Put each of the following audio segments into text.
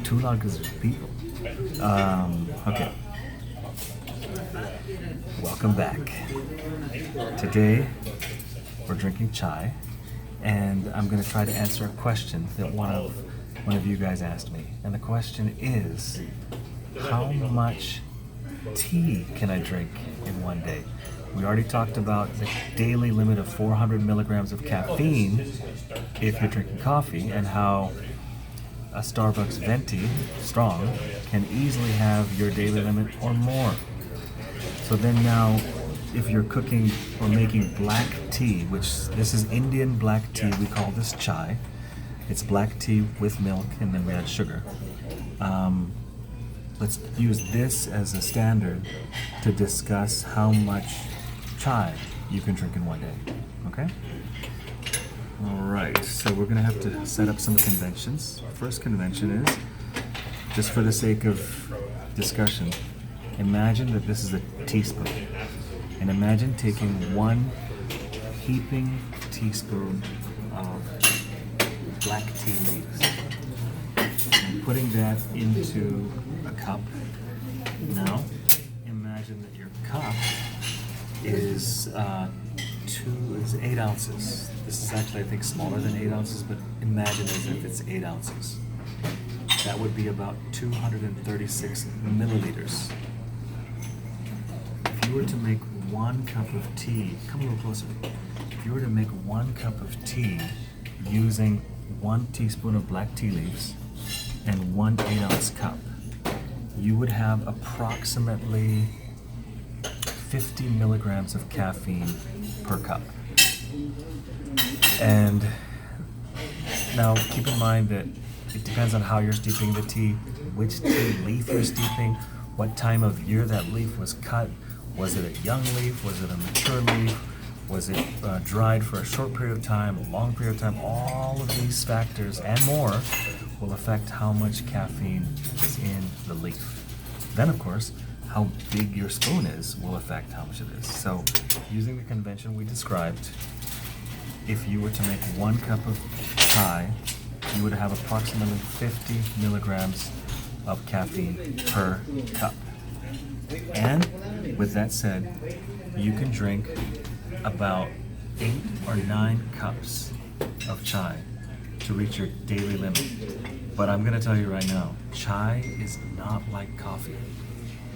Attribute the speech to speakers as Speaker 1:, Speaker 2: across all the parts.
Speaker 1: too loud because there's people. Okay. Welcome back. Today we're drinking chai, and I'm going to try to answer a question that one of you guys asked me. And the question is, how much tea can I drink in one day? We already talked about the daily limit of 400 milligrams of caffeine if you're drinking coffee, and how a Starbucks venti, strong, can easily have your daily limit or more. So then now, if you're cooking or making black tea, which this is Indian black tea, we call this chai. It's black tea with milk, and then we add sugar. Let's use this as a standard to discuss how much chai you can drink in one day, okay? All right, so we're gonna have to set up some conventions. First convention is, just for the sake of discussion, imagine that this is a teaspoon. And imagine taking 1 heaping teaspoon of black tea leaves and putting that into a cup. Now, imagine that your cup is 8 ounces. This is actually, I think, smaller than 8 ounces, but imagine as if it's 8 ounces. That would be about 236 milliliters. If you were to make 1 cup of tea, come a little closer. If you were to make 1 cup of tea using 1 teaspoon of black tea leaves and 1 8-ounce cup, you would have approximately 50 milligrams of caffeine per cup. And now keep in mind that it depends on how you're steeping the tea, which tea leaf you're steeping, what time of year that leaf was cut. Was it a young leaf? Was it a mature leaf? Was it dried for a short period of time, a long period of time? All of these factors and more will affect how much caffeine is in the leaf. Then, of course, how big your spoon is will affect how much it is. So, using the convention we described, if you were to make 1 cup of chai, you would have approximately 50 milligrams of caffeine per cup. And with that said, you can drink about 8 or 9 cups of chai to reach your daily limit. But I'm going to tell you right now, chai is not like coffee.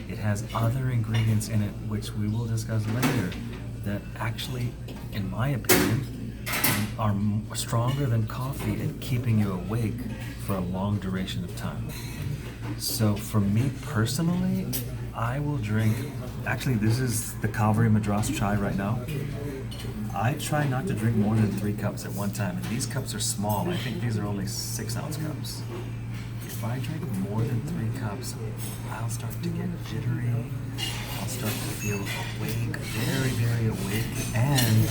Speaker 1: It has other ingredients in it, which we will discuss later, that actually, in my opinion, are stronger than coffee at keeping you awake for a long duration of time. So for me personally, I will drink, actually this is the Calvary Madras chai right now. I try not to drink more than 3 cups at one time, and these cups are small. I think these are only 6-ounce cups. If I drink more than 3 cups, I'll start to get jittery. I'll start to feel awake, very, very awake. And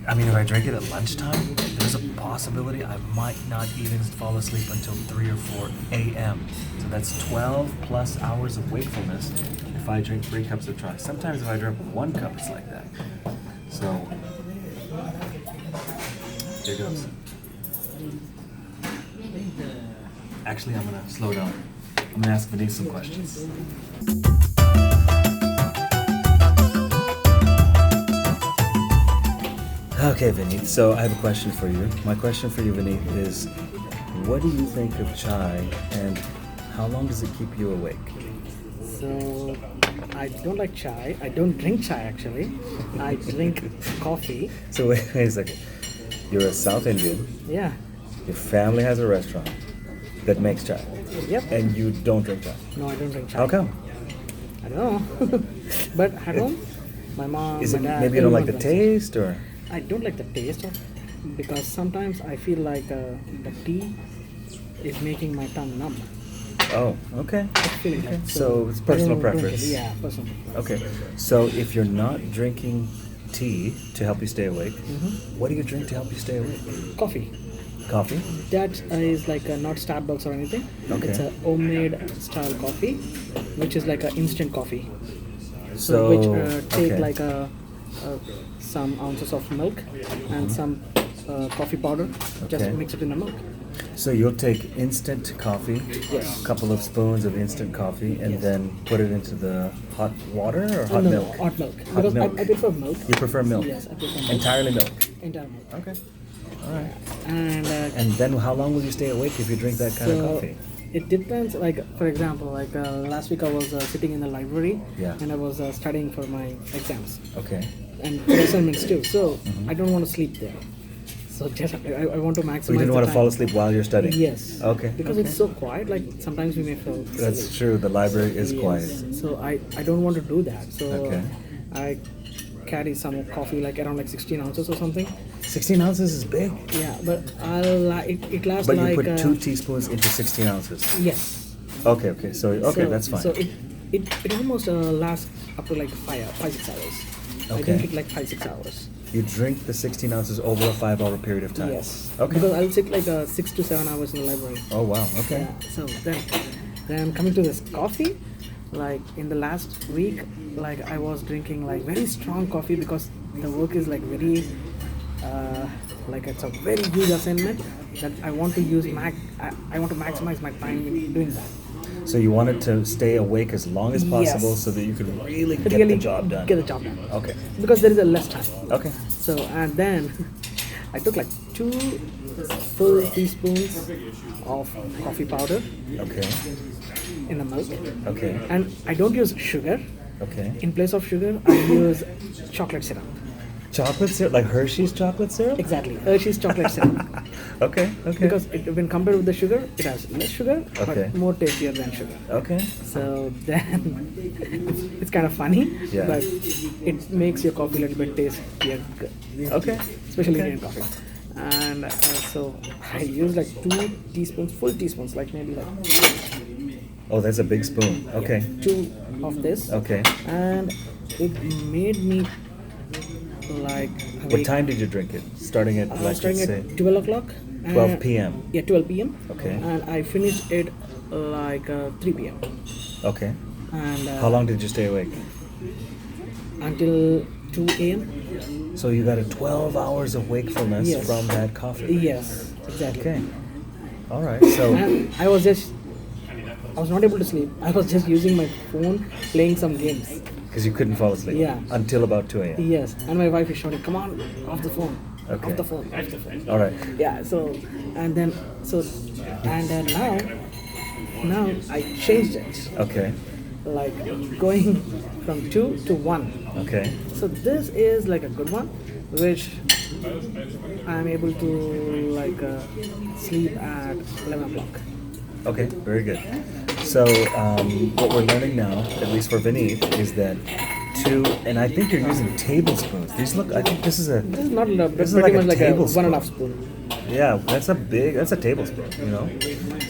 Speaker 1: I mean, if I drink it at lunchtime, there's a possibility I might not even fall asleep until 3 or 4 a.m. So that's 12 plus hours of wakefulness if I drink 3 cups of chai. Sometimes if I drink 1 cup, it's like that. So, here goes. Actually, I'm going to slow down. I'm going to ask Vinny some questions. Okay, Vinny, so I have a question for you. My question for you, Vinny, is what do you think of chai, and how long does it keep you awake?
Speaker 2: So, I don't like chai. I don't drink chai, actually. I drink coffee.
Speaker 1: So wait a second. You're a South Indian.
Speaker 2: Yeah.
Speaker 1: Your family has a restaurant that makes chai.
Speaker 2: Yep.
Speaker 1: And you don't drink chai.
Speaker 2: No, I don't drink chai.
Speaker 1: How come?
Speaker 2: I don't know. But at home, my mom,
Speaker 1: Is
Speaker 2: my
Speaker 1: it
Speaker 2: dad...
Speaker 1: maybe you don't like the
Speaker 2: everyone
Speaker 1: taste, or?
Speaker 2: I don't like the taste of, because sometimes I feel like the tea is making my tongue numb.
Speaker 1: Oh, okay.
Speaker 2: Feeling
Speaker 1: Okay.
Speaker 2: like,
Speaker 1: So it's personal
Speaker 2: I don't drink
Speaker 1: preference.
Speaker 2: it. Yeah, personal preference.
Speaker 1: Okay. So if you're not drinking tea to help you stay awake, what do you drink to help you stay awake?
Speaker 2: Coffee.
Speaker 1: Coffee?
Speaker 2: That is like not Starbucks or anything.
Speaker 1: Okay.
Speaker 2: It's a homemade style coffee, which is like an instant coffee.
Speaker 1: So
Speaker 2: Which take
Speaker 1: okay.
Speaker 2: like some ounces of milk and some coffee powder. Just
Speaker 1: Okay.
Speaker 2: mix it in the milk.
Speaker 1: So you'll take instant coffee,
Speaker 2: Yes.
Speaker 1: a couple of spoons of instant coffee, and
Speaker 2: Yes.
Speaker 1: then put it into the hot water or hot
Speaker 2: No,
Speaker 1: milk?
Speaker 2: hot milk.
Speaker 1: Hot
Speaker 2: Because
Speaker 1: milk.
Speaker 2: I prefer milk.
Speaker 1: You prefer milk?
Speaker 2: Yes, I prefer milk.
Speaker 1: Entirely milk.
Speaker 2: Entire milk.
Speaker 1: Okay. All right.
Speaker 2: And
Speaker 1: And then how long will you stay awake if you drink that kind of
Speaker 2: so
Speaker 1: coffee?
Speaker 2: it depends. Like for example, like last week I was sitting in the library
Speaker 1: Yeah.
Speaker 2: and I was studying for my exams
Speaker 1: Okay.
Speaker 2: and for assignments too. So
Speaker 1: Mm-hmm.
Speaker 2: I don't want to sleep there. So just I want to maximize.
Speaker 1: So you didn't
Speaker 2: the
Speaker 1: want to
Speaker 2: time.
Speaker 1: fall asleep while you're studying?
Speaker 2: Yes.
Speaker 1: Okay.
Speaker 2: Because
Speaker 1: okay.
Speaker 2: it's so quiet. Like sometimes we may fall
Speaker 1: That's
Speaker 2: asleep.
Speaker 1: true. The library is
Speaker 2: Yes.
Speaker 1: quiet.
Speaker 2: So I don't want to do that. So
Speaker 1: Okay.
Speaker 2: I carry some coffee like around like 16 ounces or something.
Speaker 1: 16 ounces is big.
Speaker 2: Yeah, but it lasts
Speaker 1: But
Speaker 2: like
Speaker 1: you put 2 teaspoons into 16 ounces.
Speaker 2: yes.
Speaker 1: Okay. So that's fine.
Speaker 2: So it almost lasts up to like 5-6 hours. I
Speaker 1: Okay.
Speaker 2: drink it like 5-6 hours.
Speaker 1: You drink the 16 ounces over a 5-hour period of time.
Speaker 2: Yes.
Speaker 1: Okay.
Speaker 2: Because I'll sit like 6 to 7 hours in the library.
Speaker 1: Oh wow. Okay.
Speaker 2: Yeah. So then coming to this coffee, like in the last week, like I was drinking like very strong coffee because the work is like very like it's a very huge assignment that I want to use I want to maximize my time in doing that.
Speaker 1: So you wanted to stay awake as long as possible
Speaker 2: Yes.
Speaker 1: so that you could really get
Speaker 2: Really
Speaker 1: the job done.
Speaker 2: Get the job done.
Speaker 1: Okay.
Speaker 2: Because there is a less time.
Speaker 1: Okay.
Speaker 2: So and then I took like 2 full teaspoons of coffee powder
Speaker 1: Okay.
Speaker 2: in the milk,
Speaker 1: Okay.
Speaker 2: and I don't use sugar.
Speaker 1: Okay.
Speaker 2: In place of sugar, I use chocolate syrup.
Speaker 1: Chocolate syrup, like Hershey's chocolate syrup?
Speaker 2: Exactly, Hershey's chocolate syrup.
Speaker 1: Okay.
Speaker 2: Because when compared with the sugar, it has less sugar,
Speaker 1: Okay.
Speaker 2: but more tastier than sugar.
Speaker 1: Okay.
Speaker 2: So then it's kind of funny,
Speaker 1: Yeah.
Speaker 2: but it makes your coffee a little bit tastier,
Speaker 1: Okay.
Speaker 2: especially
Speaker 1: Okay.
Speaker 2: Indian coffee. And so I use like 2 teaspoons, full teaspoons, like maybe like
Speaker 1: Oh, that's a big spoon. Okay.
Speaker 2: 2 of this.
Speaker 1: Okay.
Speaker 2: And it made me like
Speaker 1: What
Speaker 2: awake.
Speaker 1: time did you drink it? Starting at like
Speaker 2: Starting
Speaker 1: let's say
Speaker 2: at 12 o'clock.
Speaker 1: 12 p.m.
Speaker 2: Yeah, 12 p.m.
Speaker 1: Okay.
Speaker 2: And I finished it like 3 p.m.
Speaker 1: Okay.
Speaker 2: And
Speaker 1: How long did you stay awake?
Speaker 2: until 2 a.m.
Speaker 1: So you got a 12 hours of wakefulness
Speaker 2: Yes.
Speaker 1: from that coffee.
Speaker 2: Yes, exactly.
Speaker 1: Okay. All right. So
Speaker 2: And I was not able to sleep. I was just using my phone, playing some games.
Speaker 1: because you couldn't fall asleep
Speaker 2: Yeah.
Speaker 1: until about 2 a.m.
Speaker 2: Yes, and my wife is shouting, "Come on, off the phone,
Speaker 1: Okay.
Speaker 2: off the phone, off the phone."
Speaker 1: All right.
Speaker 2: Yeah. So, and then now I changed it,
Speaker 1: Okay.
Speaker 2: like going from 2 to 1.
Speaker 1: Okay.
Speaker 2: So this is like a good one, which I'm able to like sleep at 11 o'clock.
Speaker 1: Okay. Very good. So what we're learning now, at least for Vineet, is that and I think you're using tablespoons. These look. I think this is a.
Speaker 2: This is not
Speaker 1: This is
Speaker 2: pretty
Speaker 1: like a
Speaker 2: much like a
Speaker 1: tablespoon.
Speaker 2: 1.5 spoon.
Speaker 1: Yeah, that's a tablespoon, you know?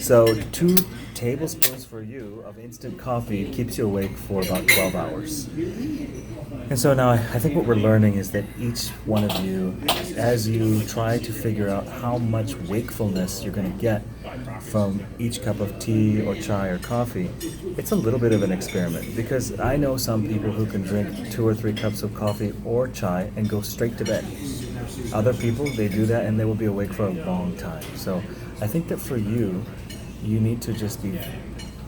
Speaker 1: So 2 tablespoons for you of instant coffee keeps you awake for about 12 hours. And so now I think what we're learning is that each one of you, as you try to figure out how much wakefulness you're going to get from each cup of tea or chai or coffee, it's a little bit of an experiment, because I know some people who can drink 2 or 3 cups of coffee or chai and go straight to bed. Other people, they do that and they will be awake for a long time. So I think that for you, you need to just be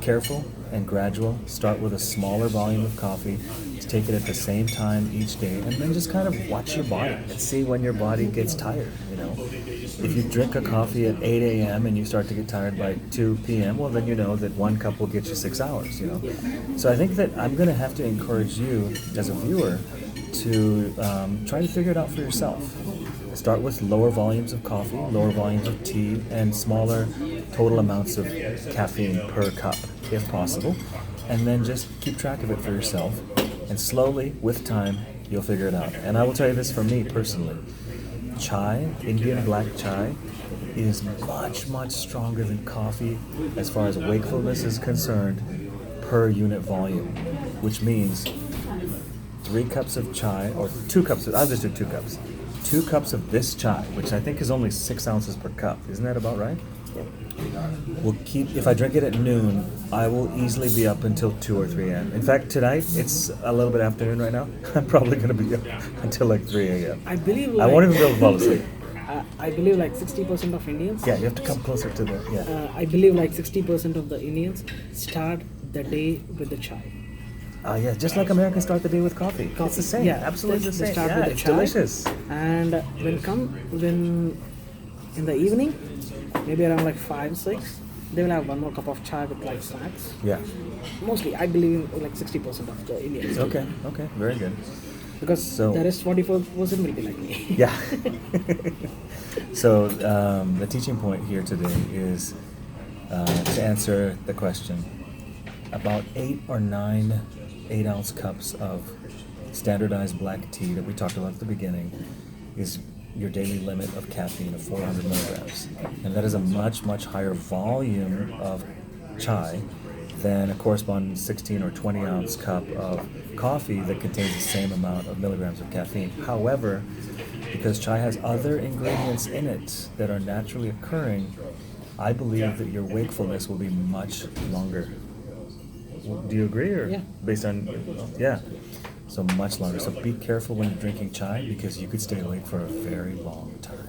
Speaker 1: careful and gradual. Start with a smaller volume of coffee. Take it at the same time each day, and then just kind of watch your body and see when your body gets tired. You know, if you drink a coffee at 8 a.m. and you start to get tired by 2 p.m., well, then you know that 1 cup will get you 6 hours. You know, so I think that I'm going to have to encourage you as a viewer to try to figure it out for yourself. Start with lower volumes of coffee, lower volumes of tea, and smaller total amounts of caffeine per cup, if possible. And then just keep track of it for yourself. And slowly, with time, you'll figure it out. And I will tell you this for me personally. Chai, Indian black chai, is much, much stronger than coffee as far as wakefulness is concerned per unit volume. Which means 3 cups of chai, or 2 cups of, I'll just do 2 cups. 2 cups of this chai, which I think is only 6 ounces per cup. Isn't that about right? Will keep. If I drink it at noon, I will easily be up until 2 or 3 a.m. In fact, tonight it's a little bit afternoon right now. I'm probably going to be up until like 3 a.m.
Speaker 2: I believe
Speaker 1: I won't even be able to fall asleep.
Speaker 2: I believe like 60% of Indians.
Speaker 1: Yeah, you have to come closer to the, yeah.
Speaker 2: I believe like 60% of the Indians start the day with the chai.
Speaker 1: Yeah, just like Americans start the day with coffee. It's the same,
Speaker 2: Yeah,
Speaker 1: absolutely the
Speaker 2: they
Speaker 1: same.
Speaker 2: start
Speaker 1: Yeah,
Speaker 2: with the
Speaker 1: it's
Speaker 2: chai.
Speaker 1: delicious.
Speaker 2: And when in the evening, maybe around like 5 6, they will have one more cup of chai with like snacks.
Speaker 1: Yeah.
Speaker 2: Mostly, I believe like 60% of the Indians. do.
Speaker 1: Okay, okay, very good.
Speaker 2: Because
Speaker 1: So-
Speaker 2: the rest 44% will be like me.
Speaker 1: Yeah. So the teaching point here today is to answer the question. About 8 or 9 8-ounce cups of standardized black tea that we talked about at the beginning is your daily limit of caffeine of 400 milligrams. And that is a much, much higher volume of chai than a corresponding 16 or 20 ounce cup of coffee that contains the same amount of milligrams of caffeine. However, because chai has other ingredients in it that are naturally occurring, I believe that your wakefulness will be much longer. Do you agree, or
Speaker 2: Yeah.
Speaker 1: based on, yeah, so much longer. So be careful when you're drinking chai because you could stay awake for a very long time.